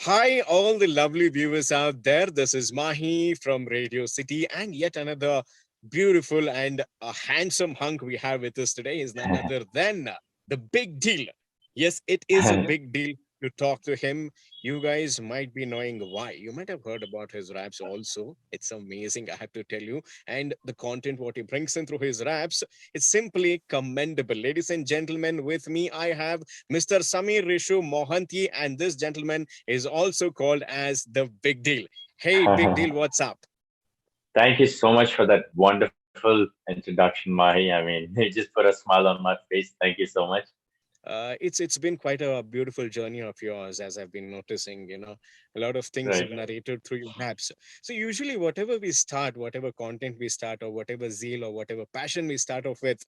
Hi, all the lovely viewers out there. This is Mahi from Radio City, and yet another beautiful and a handsome hunk we have with us today is none other than the big deal. Yes, it is a big deal to talk to him. You guys might be knowing why. You might have heard about his raps also. It's amazing, I have to tell you. And the content, what he brings in through his raps, is simply commendable. Ladies and gentlemen, with me, I have Mr. Samir Rishu Mohanty, and this gentleman is also called as the Big Deal. Hey, Big Deal, what's up? Thank you so much for that wonderful introduction, Mahi. I mean, it just put a smile on my face. Thank you so much. It's been quite a beautiful journey of yours, as I've been noticing. A lot of things Right. you've narrated through your maps. So usually, whatever we start, whatever content we start, or whatever zeal or whatever passion we start off with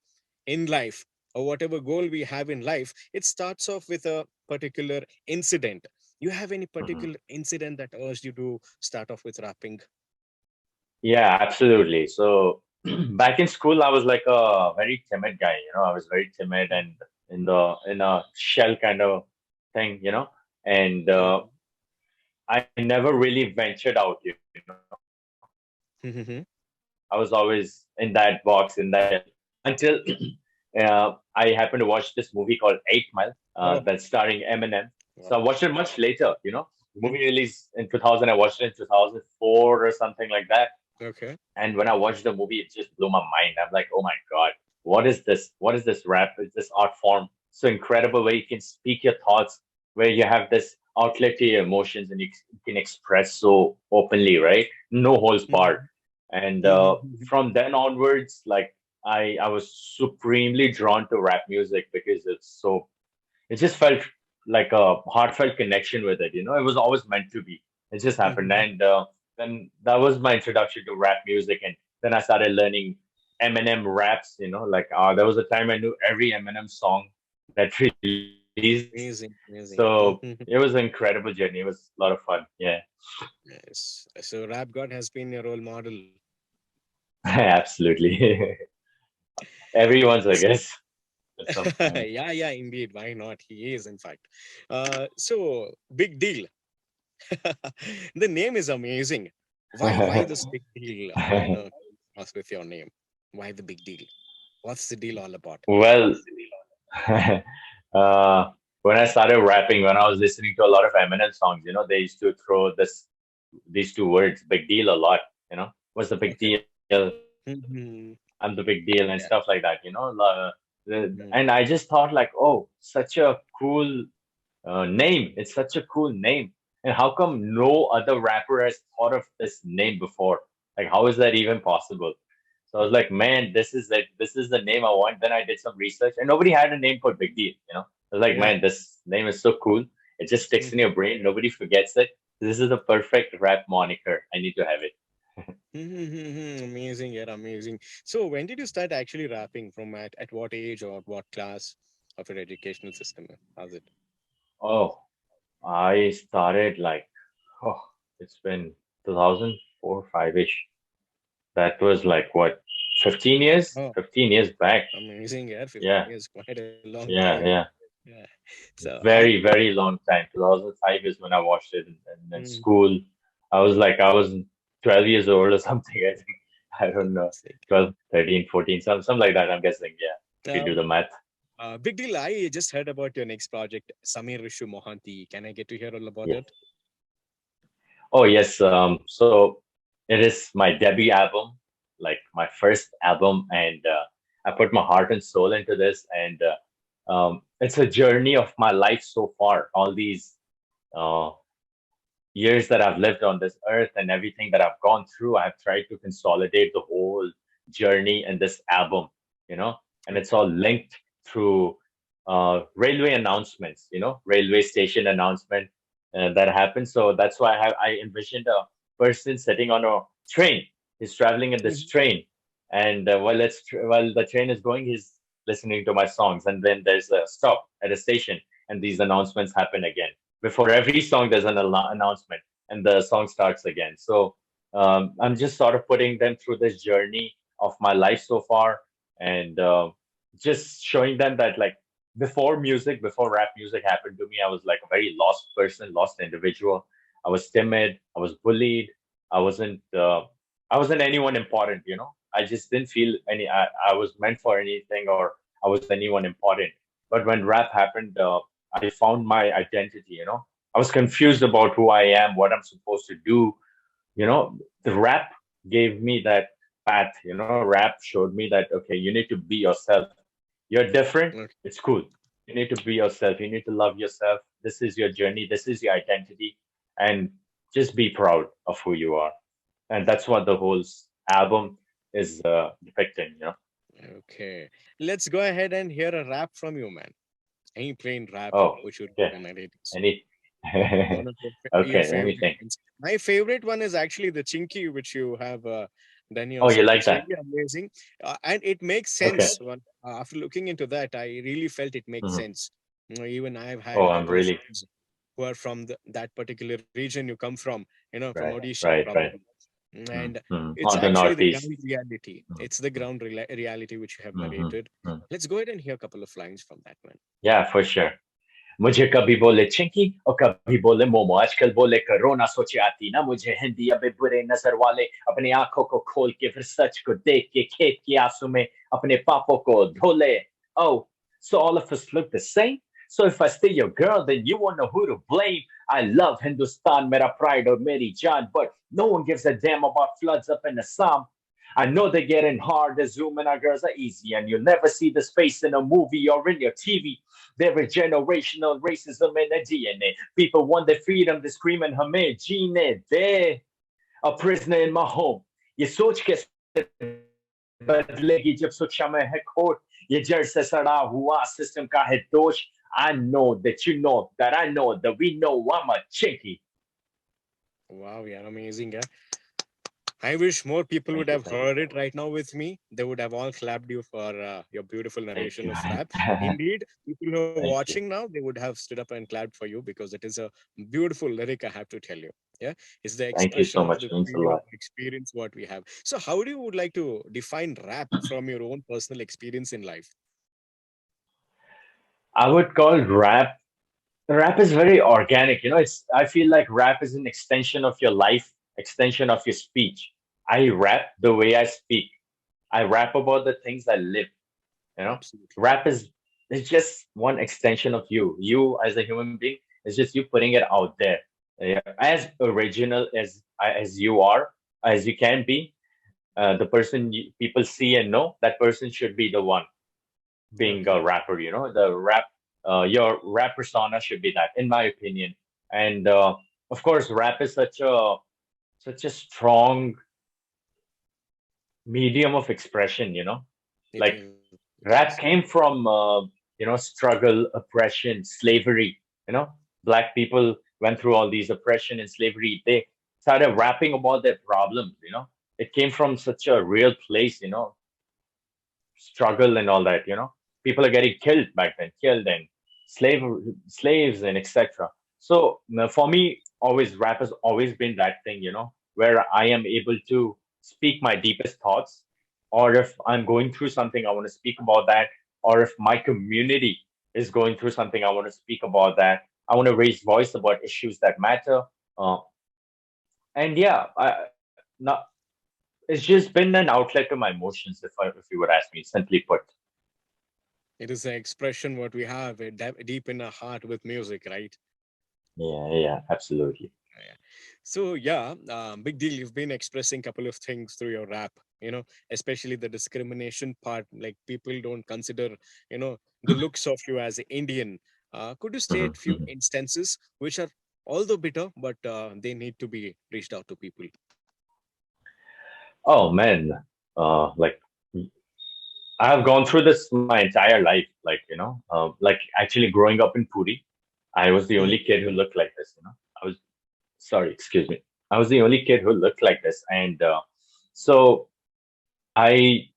in life, or whatever goal we have in life, it starts off with a particular incident. You have any Mhm. particular incident that urged you to start off with rapping? Yeah, absolutely. So back in school, I was like a very timid guy. I was very timid and in a shell kind of thing. And Mhm. I never really ventured out. Mhm. I was always in that box, in that shell, until I happened to watch this movie called 8 Mile, Oh, that's starring Eminem. So I wow. watched it much later. The movie released in 2000. I watched it in 2004 or something like that. Okay. And when I watched the movie, it just blew my mind. I'm like, oh my God, what is this? What is this rap? Is this art form so incredible where you can speak your thoughts, where you have this outlet to your emotions and you can express so openly, right? No holds barred. Mhm. And Mhm. from then onwards, like I was supremely drawn to rap music because it just felt like a heartfelt connection with it. It was always meant to be. It just happened. Mhm. And then that was my introduction to rap music. And then I started learning Eminem raps. Like there was a time I knew every Eminem song that released. Amazing, So amazing. it was an incredible journey. It was a lot of fun. Yeah, Yes. So Rap God has been your role model. absolutely. Everyone's, I So, guess, at some point. yeah, yeah, indeed. Why not? He is, in fact. So big deal. The name is amazing. Why this big deal? Us with your name. Why the big deal? What's the deal all about? Well, when I started rapping, when I was listening to a lot of Eminem songs, they used to throw these two words, big deal, a lot. What's the big Okay. deal? I'm the big Mhm. deal and stuff like that. Yeah. And I Mhm. just thought like, oh, such a cool name. It's such a cool name. And how come no other rapper has thought of this name before? Like, how is that even possible? So I was like, man, this is it. This is the name I want. Then I did some research, and nobody had a name for Big Deal. I was like, Yeah. man, this name is so cool. It just sticks in Mhm. your brain. Nobody forgets it. This is the perfect rap moniker. I need to have it. Amazing, yeah, amazing. So when did you start actually rapping? From at what age or what class of your educational system? How's it? Oh, I started like, oh, it's been 2004, 5-ish. That was like what, 15 years? Oh, 15 years back. amazing, yeah. 15 Yeah, years, quite a long time. yeah, yeah. Yeah. So how? Very, very long time. 2005 is when I watched it in Mm, school. I was 12 years old or something, I think. I don't know. fantastic. 12, 13, 14, something like that, I'm guessing. Yeah, if you do Um, the math. Big deal. I just heard about your next project, Samir Rishu Mohanty. Can I get to hear all about Yeah. it? Oh, yes. So it is my debut album, like my first album, and I put my heart and soul into this, and it's a journey of my life so far. All these uh, years that I've lived on this earth and everything that I've gone through, I've tried to consolidate the whole journey in this album, you know, and it's all linked through railway announcements, railway station announcement that happens. So that's why I envisioned a person sitting on a train. He's traveling in this Mhm. train, and while the train is going, he's listening to my songs, and then there's a stop at a station, and these announcements happen again before every song there's an announcement and the song starts again. So I'm just sort of putting them through this journey of my life so far, and just showing them that like before music, before rap music happened to me, I was like a very lost person, lost individual. I was timid. I was bullied. I wasn't. I wasn't anyone important. I just didn't feel any. I was meant for anything, or I was anyone important. But when rap happened, I found my identity. I was confused about who I am, what I'm supposed to do. The rap gave me that path. Rap showed me that okay, you need to be yourself. You're different. Okay. It's cool. You need to be yourself. You need to love yourself. This is your journey. This is your identity, and just be proud of who you are. And that's what the whole album is depicting. Okay. Let's go ahead and hear a rap from you, man. Any plain rap Oh, which would okay. narrate us. Any? One of your Okay, let me favorite think. ones. My favorite one is actually the Chinky, which you have done Oh, you yourself. like It's that? really amazing, and it makes Okay. sense. After looking into that, I really felt it makes Mhm. sense. Even I've had a Oh, I'm couple of really friends who are from that particular region you come from. From right, Odisha, right, right. probably. And it's On the actually the northeast. ground reality. Mm, It's the mm, ground reality which you have mm, mm, narrated. mm. Let's go ahead and hear a couple of lines from that one. Yeah, for sure. मुझे कभी बोले चिंकी और कभी बोले मोमो आजकल बोले corona सोचे आती ना मुझे हिंदी अबे बुरे नजर वाले अपनी आंखों को खोल के फिर सच को देख के खेत के आंसू में अपने पापों को धोले oh so all of us look the same so if I stay your girl then you won't know who to blame I love Hindustan mera pride or meri jaan but no one gives a damn about floods up in Assam I know they're getting hard. The Zoom and our girls are easy, and you'll never see this face in a movie or in your TV. There is generational racism in the DNA. People want their freedom, they scream and hame, Gene, they a prisoner in my home. ये सोच कैसे बदलेगी जब सोचा में है खोट ये जड़ से सड़ा हुआ सिस्टम का है दोष I know that you know that I know that we know I'm a chinky. Wow, yeah, amazing. Yeah. I wish more people would Thank you, have thank you heard so it much. right now with me. They would have all clapped you for your beautiful Thank narration you. of rap. Indeed, people who are Thank you. watching now, they would have stood up and clapped for you because it is a beautiful lyric, I have to tell you. Yeah, it's the Thank you expression so of much. the It means a feel of lot. experience what we have. So, how do you would like to define rap from your own personal experience in life? I would call rap is very organic. I feel like rap is an extension of your life, extension of your speech. I rap the way I speak. I rap about the things I live. You know, Absolutely. rap is just one extension of you. You as a human being is just you putting it out there. Yeah, as original as you are, as you can be. The person people see and know, that person should be the one being a Okay. rapper. Your rap persona should be that, in my opinion. And of course, rap is such a strong medium of expression. It Like is. It rap is. came from struggle, oppression, slavery. Black people went through all these oppression and slavery. They started rapping about their problems. It came from such a real place. Struggle and all that. People are getting killed back then, killed and slave slaves and etc. So for me, always rap has always been that thing, where I am able to speak my deepest thoughts, or if I'm going through something, I want to speak about that, or if my community is going through something, I want to speak about that. I want to raise voice about issues that matter. Uh, and yeah, not it's just been an outlet to my emotions, if you would ask me, simply put. It is the expression what we have deep in our heart with music, right? Yeah, yeah, absolutely. Yeah. So yeah, big deal. You've been expressing couple of things through your rap. Especially the discrimination part. Like people don't consider, the looks of you as an Indian. Could you Mhm, state few mhm. instances which are although bitter, but they need to be reached out to people? Oh man, like I have gone through this my entire life. Like actually growing up in Puri, I was the only Mhm. kid who looked like this. I was sorry, excuse me. I was the only kid who looked like this, and so I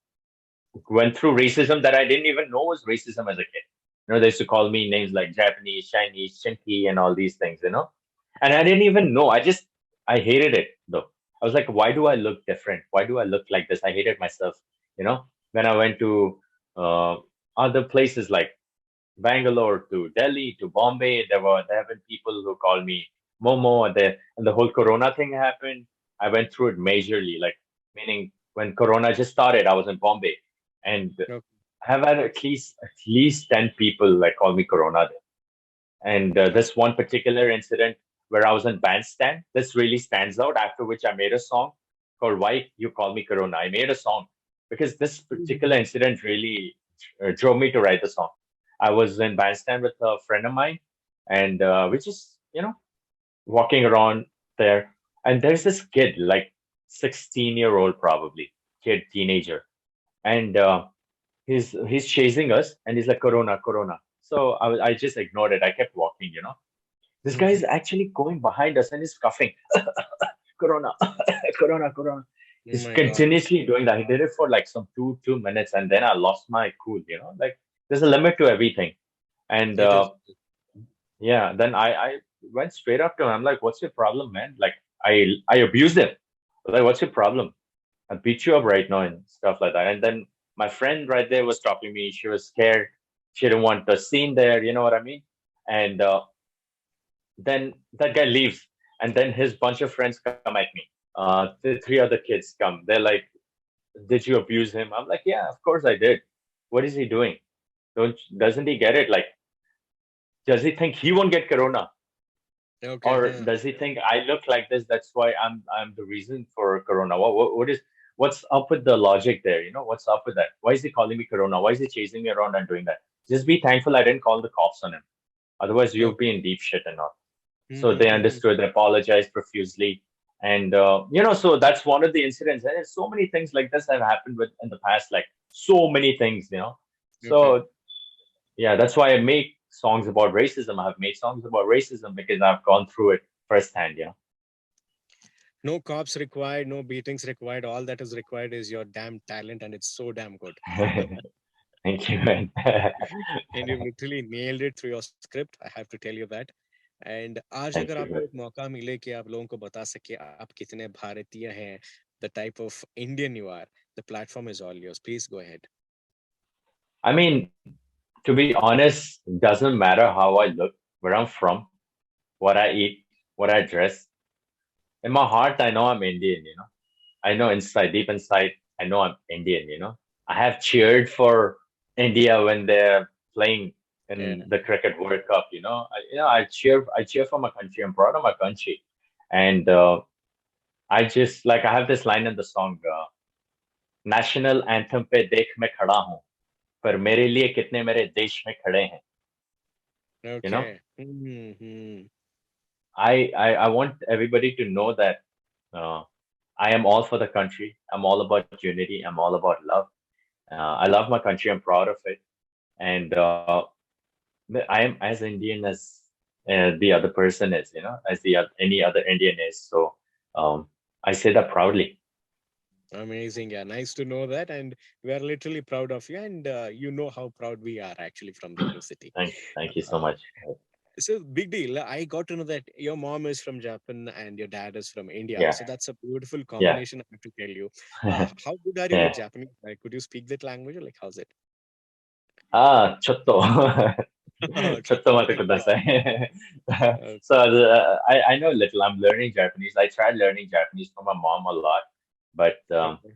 went through racism that I didn't even know was racism as a kid. They used to call me names like Japanese, Chinese, Chinky, and all these things. And I didn't even know. I hated it though. I was like, why do I look different? Why do I look like this? I hated myself. When I went to uh, other places like Bangalore to Delhi to Bombay. There have been people who call me Momo, and the whole Corona thing happened. I went through it majorly, like meaning when Corona just started, I was in Bombay, and Okay. I have had at least 10 people like call me Corona there. And this one particular incident where I was in bandstand, this really stands out. After which I made a song called "Why You Call Me Corona." I made a song because this particular Mhm. incident really drove me to write the song. I was in bandstand with a friend of mine, and we just walking around there, and there's this kid, like 16-year-old probably, kid, teenager, and he's chasing us, and he's like Corona, Corona. So I just ignored it. I kept walking. This guy is Mhm. actually going behind us and he's coughing, Corona, Corona, Corona. Oh He's my God. continuously doing that. He did it for like some two minutes, and then I lost my cool. Like there's a limit to everything. And It is. yeah, then I went straight up to him. I'm like, "What's your problem, man?" Like I abused him. Like, "What's your problem? I beat you up right now," and stuff like that. And then my friend right there was stopping me. She was scared. She didn't want the scene there. You know what I mean? And then that guy leaves, and then his bunch of friends come at me. The three other kids come. They're like, "Did you abuse him?" I'm like, "Yeah, of course I did. What is he doing? Doesn't he get it? Like, does he think he won't get corona, Okay. or Huh. does he think I look like this? That's why I'm the reason for corona. What's up with the logic there? What's up with that? Why is he calling me corona? Why is he chasing me around and doing that? Just be thankful I didn't call the cops on him. Otherwise, you'll be in Okay. deep shit and all." So they Mhm. understood, they apologized profusely. And, so that's one of the incidents. And there's so many things like this have happened with in the past, like so many things. Okay. So, yeah, that's why I make songs about racism. I have made songs about racism because I've gone through it firsthand. No cops required, no beatings required. All that is required is your damn talent, and it's so damn good. Thank you, man. And you've literally nailed it through your script. I have to tell you that. And आज अगर Thank you, आपको man. एक मौका मिले कि आप लोगों को बता सके आप कितने भारतीय हैं, the type of Indian you are, the platform is all yours. Please go ahead. I mean, to be honest, it doesn't matter how I look, where I'm from, what I eat, what I dress. In my heart, I know I'm Indian. I know inside, deep inside, I know I'm Indian. I have cheered for India when they're playing Yeah. in the Cricket World Cup. I cheer for my country. I'm proud of my country. And I just, like, I have this line in the song, National Anthem पे देख मैं खड़ा हूँ, पर मेरे लिए कितने मेरे देश में खड़े हैं. You know, Okay. Hmm. I want everybody to know that uh, I am all for the country. I'm all about unity. I'm all about love. I love my country. I'm proud of it, and I am as Indian as the other person is. As any other Indian is. So I say that proudly. Amazing. Yeah. Nice to know that. And we are literally proud of you. And you know how proud we are actually from Radio City. Thank you so Uh, much. so big deal. I got to know that your mom is from Japan and your dad is from India. Yeah, So that's a beautiful yeah, combination. I have to tell you. How good are you with yeah. Japanese? Like, could you speak that language or like how's it? Chotto. Chotto mate kudasai. So Okay. I know little. I'm learning Japanese. I tried learning Japanese from my mom a lot, but Okay.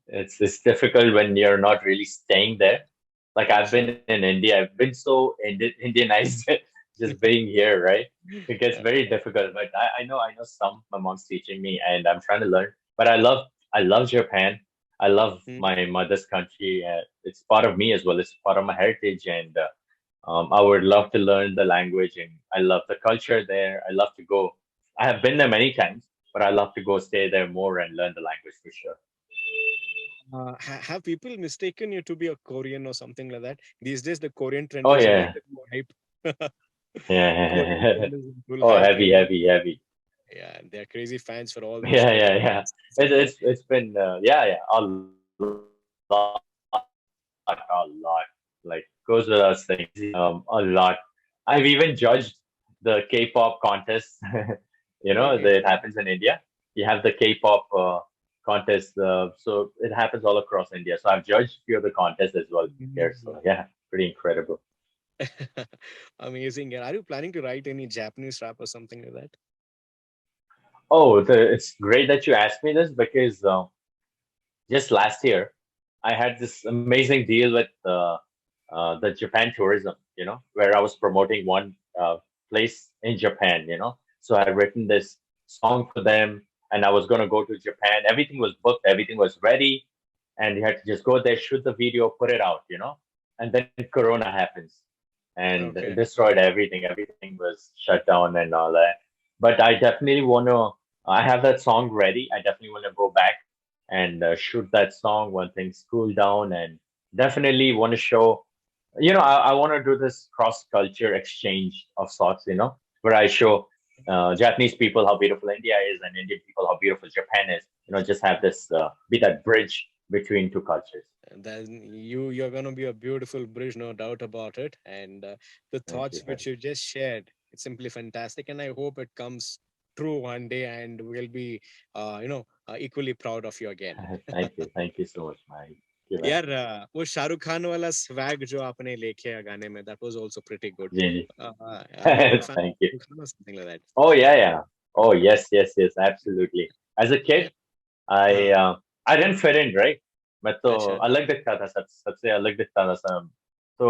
it's difficult when you're not really staying there. Like I've been Sure. in India. I've been so Indianized just being here, right? It gets very Okay. difficult. But I know some. My mom's teaching me, and I'm trying to learn. But I love Japan. I love Mm. my mother's country. It's part of me as well. It's part of my heritage, and I would love to learn the language, and I love the culture there. I love to go. I have been there many times, but I love to go stay there more and learn the language for sure. Have people mistaken you to be a Korean or something like that? These days, the Korean trend Oh is yeah, in full hype. Korean yeah. trend is in full Oh, hype, heavy, and heavy, heavy. yeah, they're crazy fans for all those Yeah, yeah, Korean yeah. artists. It's been yeah, yeah, a lot, a lot. Like goes without saying, a lot. I've even judged the K-pop contest. Okay. that happens in India. You have the K-pop contest, so it happens all across India. So I've judged few of the contests as well here. Mhm. So yeah, pretty incredible. Amazing. And are you planning to write any Japanese rap or something like that? Oh, it's great that you asked me this because just last year I had this amazing deal with the Japan tourism, where I was promoting one place in Japan, So I had written this song for them, and I was going to go to Japan. Everything was booked, everything was ready, and you had to just go there, shoot the video, put it out, And then Corona happens and it Okay. destroyed everything. Everything was shut down and all that. But I definitely want to. I have that song ready. I definitely want to go back and shoot that song when things cool down, and definitely want to show. I want to do this cross culture exchange of sorts. Where I show Japanese people how beautiful India is, and Indian people how beautiful Japan is. Just have this be that bridge between two cultures. And then you're going to be a beautiful bridge, no doubt about it. And the Thank you, thoughts which you just shared, it's simply fantastic. And I hope it comes true one day, and we'll be, equally proud of you again. thank you so much, Mike. Thank you, man. यार वो शाहरुख खान वाला swag जो आपने लेके आया गाने में, that was also pretty good. Yeah, Are you a fan thank you. of Shahrukh Khan or something like that? Oh yeah, yeah. Oh yes, yes, yes, absolutely. As a kid, I हाँ. I didn't fit in, right? मैं तो अच्छा. अलग दिखता था सबसे अलग दिखता था सब. तो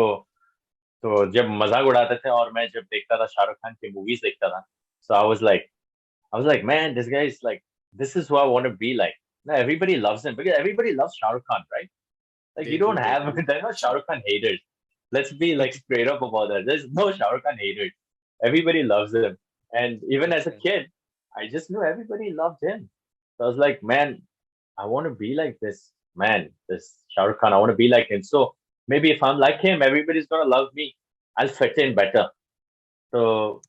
तो जब मजाक उड़ाते थे और मैं जब देखता था शाहरुख खान की मूवीज देखता था, so I was like, man, this guy is like, this is who I want to be like. No, everybody loves him because everybody loves Shahrukh Khan, right? Like you They don't do, they have do. there are no Shah Rukh Khan haters. Let's be like straight up about that. There's no Shah Rukh Khan haters. Everybody loves him. And even as a अच्छा. kid, I just knew everybody loved him. So I was like, man, I want to be like this man, this Shah Rukh Khan. I want to be like him. So maybe if I'm like him, everybody's gonna love me. I'll fit in better. So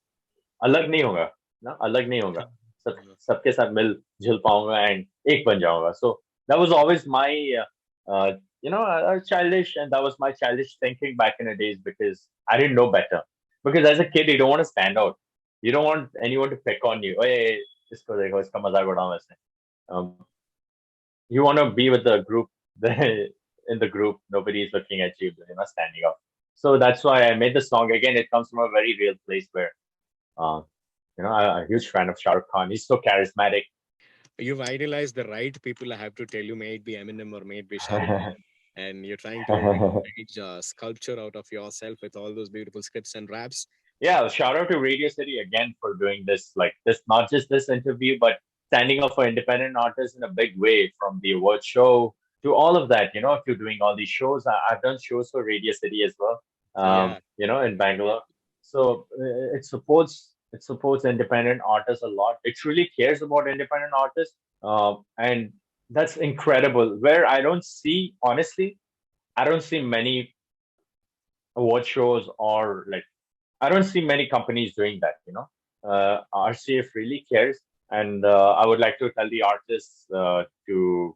अलग नहीं होगा ना अलग नहीं होगा सब सबके साथ मिल जुल पाऊंगा and एक बन जाऊंगा. So that was always my childish, and that was my childish thinking back in the days because I didn't know better. Because as a kid you don't want to stand out, you don't want anyone to pick on you. Hey, इसको देखो इसका मजाक उड़ाओ ऐसे. um, you want to be with the group. In the group nobody is looking at you, standing up. So that's why I made the song. Again, it comes from a very real place where uh, I'm a huge fan of Shah Rukh Khan. He's so charismatic. You've idealized the right people, I have to tell you, may it be Eminem or may it be Shahrukh Khan. And you're trying to create a sculpture out of yourself with all those beautiful scripts and raps. Yeah, shout out to Radio City again for doing this, like this, not just this interview, but standing up for independent artists in a big way, from the award show to all of that, to doing all these shows. I've done shows for Radio City as well, Yeah. in Bangalore. So it supports independent artists a lot. It truly cares about independent artists, and that's incredible. Where I don't see, honestly, I don't see many award shows or like I don't see many companies doing that. RCF really cares, and I would like to tell the artists to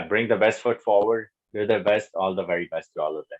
bring the best foot forward, do their best, all the very best to all of them.